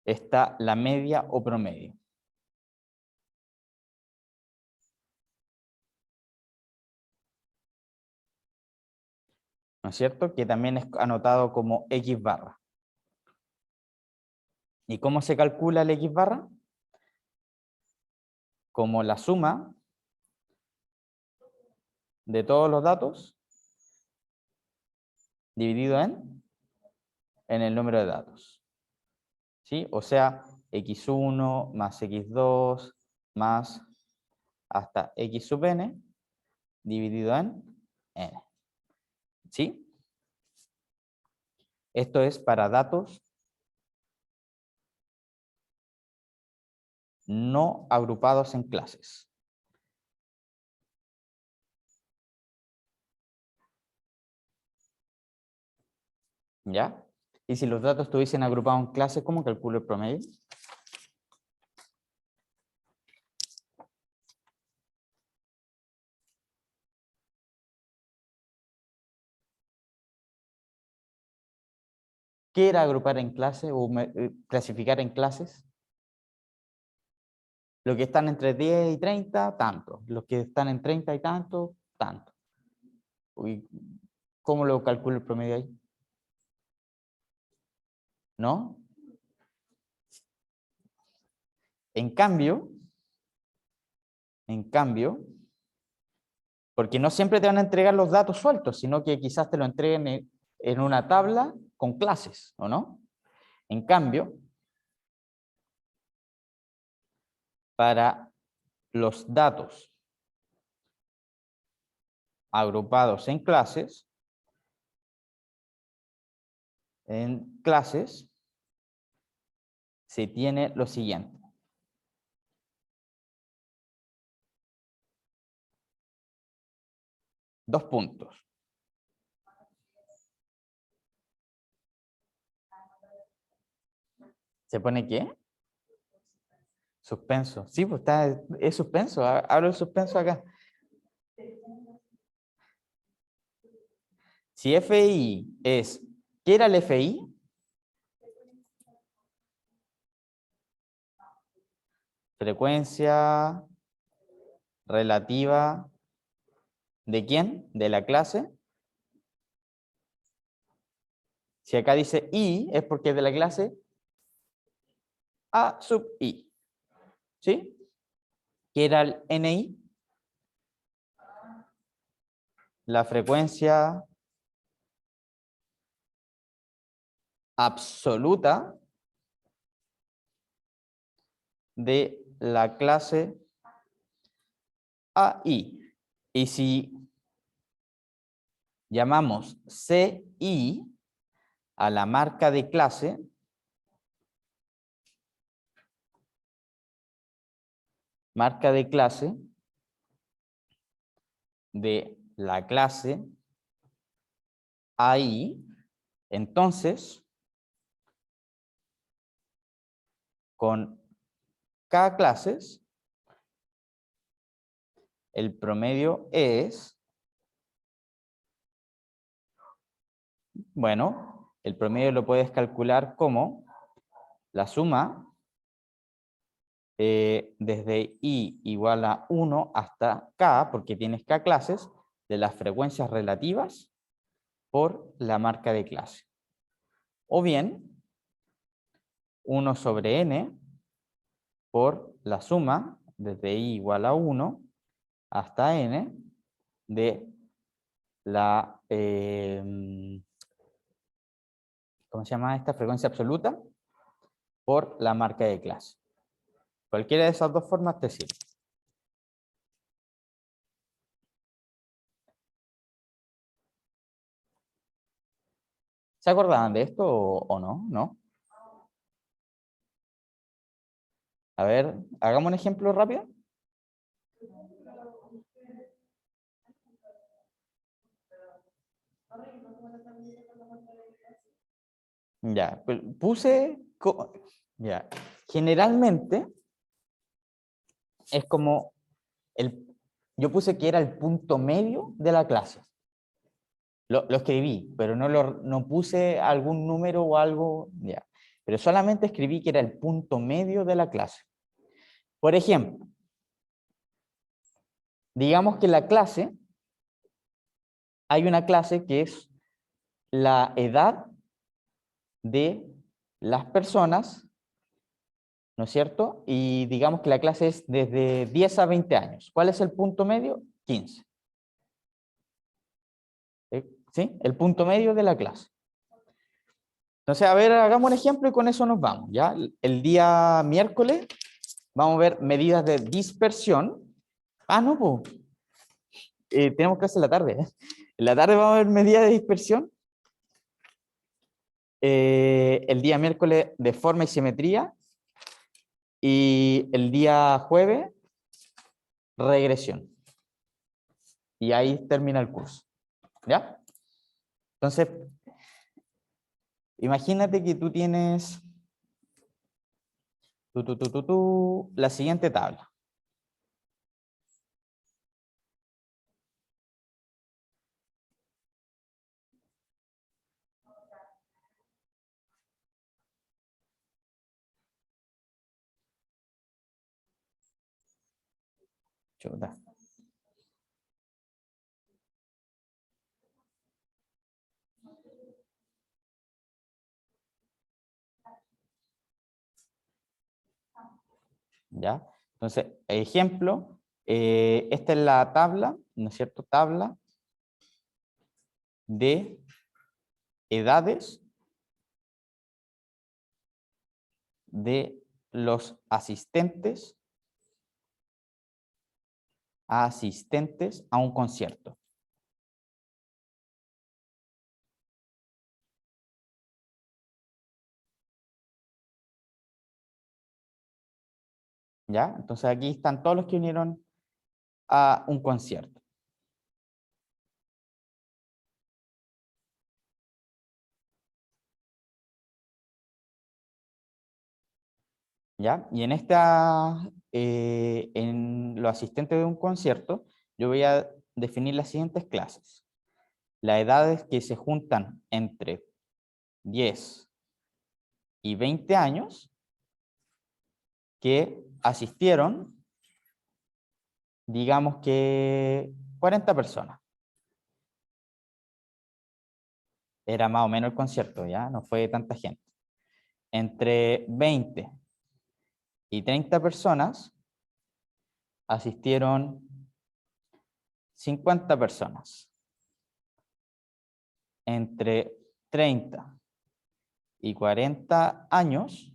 está la media o promedio. ¿No es cierto? Que también es anotado como X barra. ¿Y cómo se calcula el X barra? Como la suma de todos los datos dividido en el número de datos. ¿Sí? O sea, x1 más x2 más hasta x sub n dividido en n. ¿Sí? Esto es para datos no agrupados en clases. ¿Ya? Y si los datos estuviesen agrupados en clases, ¿cómo calculo el promedio? ¿Qué era agrupar en clase o clasificar en clases? Los que están entre 10 y 30, tanto. Los que están en 30 y tanto, tanto. Uy, ¿cómo lo calculo el promedio ahí? ¿No? En cambio, porque no siempre te van a entregar los datos sueltos, sino que quizás te lo entreguen en una tabla con clases, ¿o no? En cambio, para los datos agrupados en clases se tiene lo siguiente. Dos puntos. ¿Se pone qué? Suspenso. Sí, pues es suspenso. Hablo de suspenso acá. Si FI es, ¿qué era el FI? Frecuencia relativa ¿de quién? De la clase. Si acá dice I, es porque es de la clase A sub I. ¿Sí? ¿Qué era el NI? La frecuencia absoluta de la clase AI. Y si llamamos CI a la marca de clase, de la clase AI, entonces con K clases, el promedio es, bueno, el promedio lo puedes calcular como la suma desde I igual a 1 hasta K, porque tienes K clases, de las frecuencias relativas por la marca de clase. O bien, 1 sobre n por la suma desde I igual a 1 hasta n de la, ¿cómo se llama esta? Frecuencia absoluta por la marca de clase. Cualquiera de esas dos formas te sirve. ¿Se acordaban de esto o no? ¿No? A ver, hagamos un ejemplo rápido. Ya, pues, ya, generalmente es como yo puse que era el punto medio de la clase. Lo escribí, pero no puse algún número o algo, ya. Pero solamente escribí que era el punto medio de la clase. Por ejemplo, digamos que la clase, hay una clase que es la edad de las personas, ¿no es cierto? Y digamos que la clase es desde 10 a 20 años. ¿Cuál es el punto medio? 15. ¿Sí? El punto medio de la clase. Entonces, a ver, hagamos un ejemplo y con eso nos vamos, ¿ya? El día miércoles vamos a ver medidas de dispersión. Ah, no, pues, tenemos clase en la tarde. En la tarde vamos a ver medidas de dispersión. El día miércoles de forma y simetría. Y el día jueves, regresión. Y ahí termina el curso, ¿ya? Entonces, imagínate que tú tienes la siguiente tabla. Chuta. ¿Ya? Entonces, ejemplo, esta es la tabla, ¿no es cierto? Tabla de edades de los asistentes a un concierto. ¿Ya? Entonces aquí están todos los que vinieron a un concierto. ¿Ya? Y en los asistentes de un concierto, yo voy a definir las siguientes clases. Las edades que se juntan entre 10 y 20 años que asistieron, digamos que 40 personas. Era más o menos el concierto, ¿ya? No fue tanta gente. Entre 20 y 30 personas asistieron 50 personas. Entre 30 y 40 años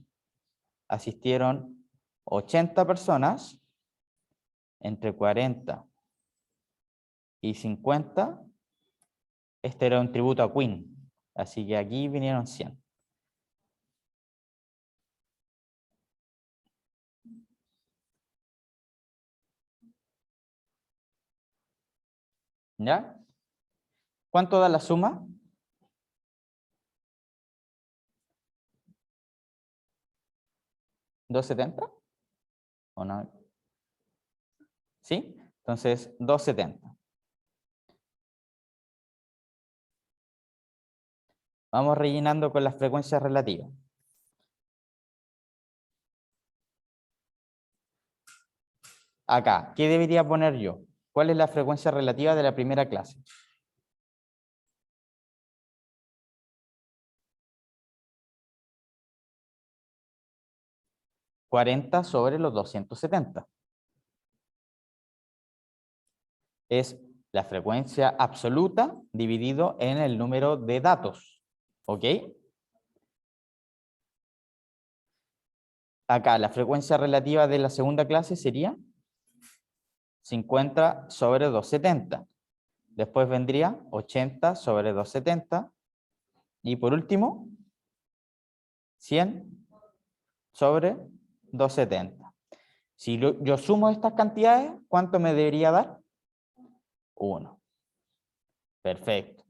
asistieron 80 personas. Entre 40 y 50, este era un tributo a Queen. Así que aquí vinieron 100. ¿Ya? ¿Cuánto da la suma? ¿270? ¿O no? ¿Sí? Entonces, 270. Vamos rellenando con las frecuencias relativas. Acá, ¿qué debería poner yo? ¿Cuál es la frecuencia relativa de la primera clase? ¿40 sobre los 270? Es la frecuencia absoluta dividido en el número de datos. ¿Ok? Acá, la frecuencia relativa de la segunda clase sería 50 sobre 270. Después vendría 80 sobre 270. Y por último, 100 sobre 270. Si yo sumo estas cantidades, ¿cuánto me debería dar? 1. Perfecto.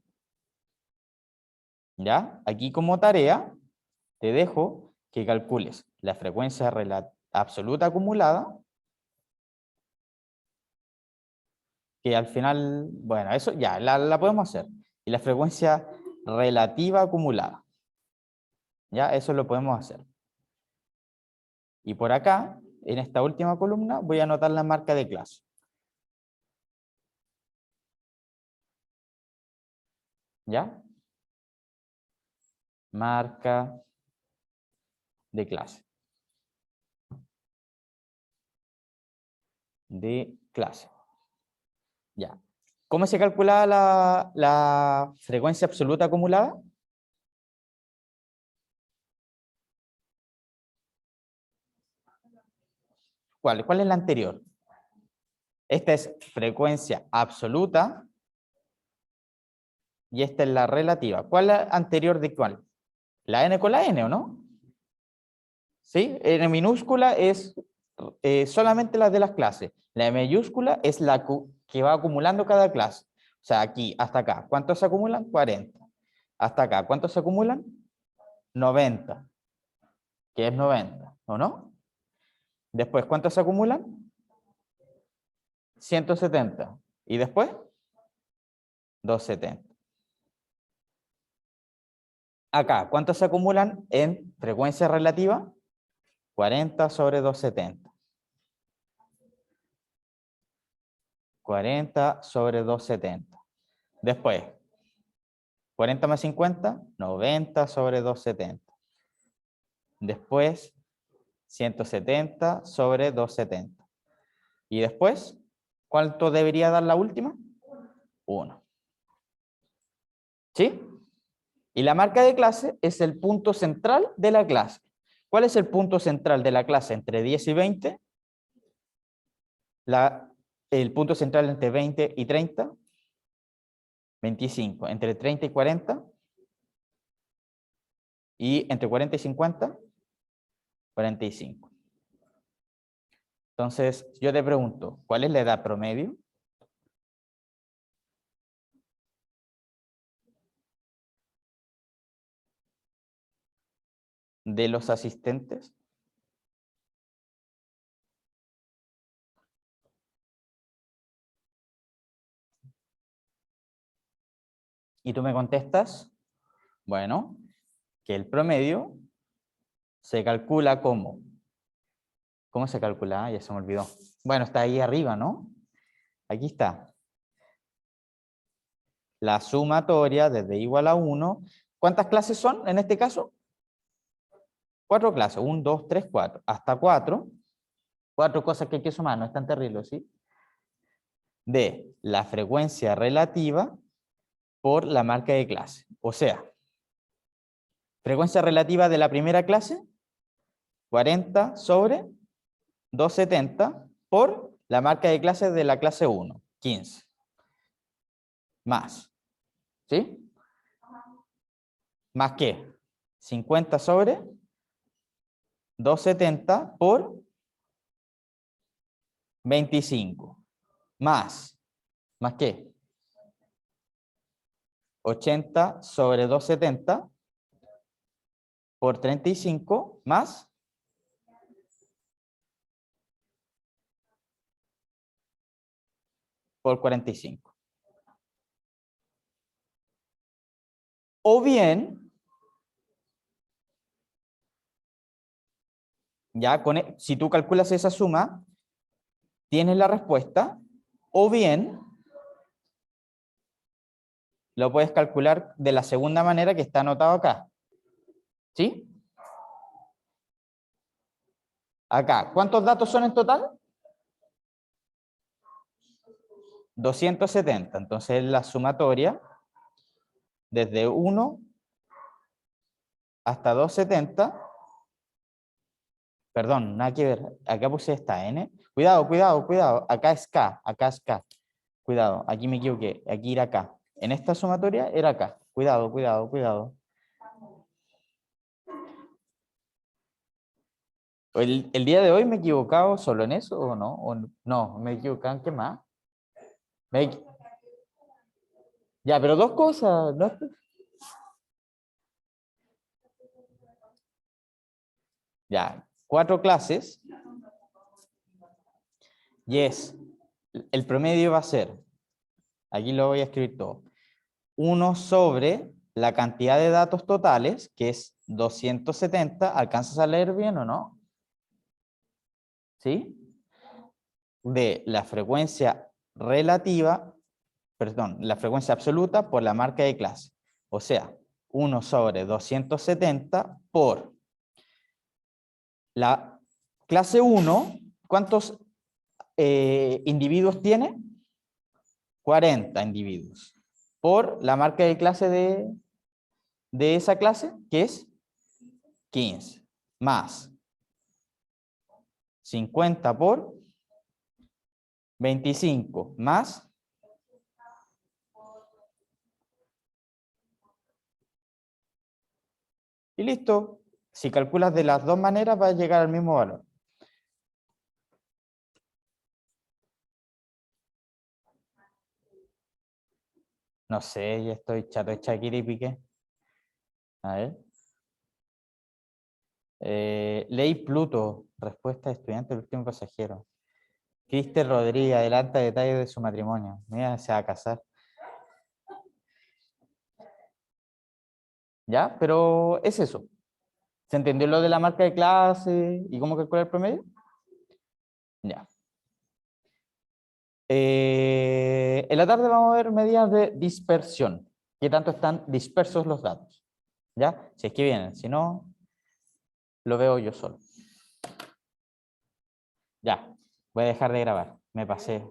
¿Ya? Aquí como tarea, te dejo que calcules la frecuencia absoluta acumulada, que al final, bueno, eso ya la podemos hacer. Y la frecuencia relativa acumulada. ¿Ya? Eso lo podemos hacer. Y por acá, en esta última columna, voy a anotar la marca de clase. ¿Ya? Marca de clase. De clase. Ya. ¿Cómo se calcula la frecuencia absoluta acumulada? ¿Cuál es la anterior? Esta es frecuencia absoluta y esta es la relativa. ¿Cuál es la anterior de cuál? La n con la n, ¿o no? ¿Sí? N minúscula es solamente las de las clases. La mayúscula es la que va acumulando cada clase. O sea, aquí hasta acá. ¿Cuántos se acumulan? 40. Hasta acá. ¿Cuántos se acumulan? 90. Que es 90, ¿o no? Después, ¿cuántos se acumulan? 170. ¿Y después? 270. Acá, ¿cuántos se acumulan en frecuencia relativa? 40 sobre 270. 40 sobre 270. Después, 40 más 50, 90 sobre 270. Después, 170 sobre 270. Y después, ¿cuánto debería dar la última? 1. ¿Sí? Y la marca de clase es el punto central de la clase. ¿Cuál es el punto central de la clase entre 10 y 20? El punto central entre 20 y 30, 25. Entre 30 y 40, y entre 40 y 50, 45. Entonces, yo te pregunto, ¿cuál es la edad promedio? De los asistentes. Y tú me contestas, bueno, que el promedio se calcula como. ¿Cómo se calcula? Ya se me olvidó. Bueno, está ahí arriba, ¿no? Aquí está. La sumatoria desde igual a 1. ¿Cuántas clases son en este caso? 4 clases. 1, 2, 3, 4. Hasta 4. 4 cosas que hay que sumar, no es tan terrible, ¿sí? De la frecuencia relativa por la marca de clase. O sea, frecuencia relativa de la primera clase, 40 sobre 270 por la marca de clase de la clase 1, 15. Más. ¿Sí? ¿Más qué? 50 sobre 270 por 25. Más. ¿Más qué? 80 sobre 270 por 35 más por 45. O bien, ya si tú calculas esa suma, tienes la respuesta, o bien lo puedes calcular de la segunda manera que está anotado acá. ¿Sí? Acá, ¿cuántos datos son en total? 270. Entonces la sumatoria desde 1 hasta 270. Perdón, nada que ver. Acá puse esta N. Cuidado, cuidado, cuidado. Acá es K, acá es K. Cuidado, aquí me equivoqué. Aquí era K. En esta sumatoria era K. Cuidado, cuidado, cuidado. ¿El día de hoy me he equivocado solo en eso o no? ¿O no, me he equivocado en qué más? Me he- Ya, pero dos cosas. ¿No? Ya, 4 clases. Y el promedio va a ser, aquí lo voy a escribir todo, 1 sobre la cantidad de datos totales, que es 270. ¿Alcanzas a leer bien o no? ¿Sí? De la frecuencia relativa, perdón, la frecuencia absoluta por la marca de clase. O sea, 1 sobre 270 por la clase 1. ¿Cuántos individuos tiene? 40 individuos. Por la marca de clase de esa clase, que es 15. Más 50 por 25 más y listo. Si calculas de las dos maneras va a llegar al mismo valor. No sé, ya estoy chato de Shakira y Piqué. A ver. Ley Pluto, respuesta de estudiante del último pasajero. Cristian Rodríguez adelanta detalles de su matrimonio. Mira, se va a casar. ¿Ya? Pero es eso. ¿Se entendió lo de la marca de clase y cómo calcular el promedio? Ya. En la tarde vamos a ver medidas de dispersión. ¿Qué tanto están dispersos los datos? ¿Ya? Si es que vienen. Si no, lo veo yo solo. Ya, voy a dejar de grabar. Me pasé.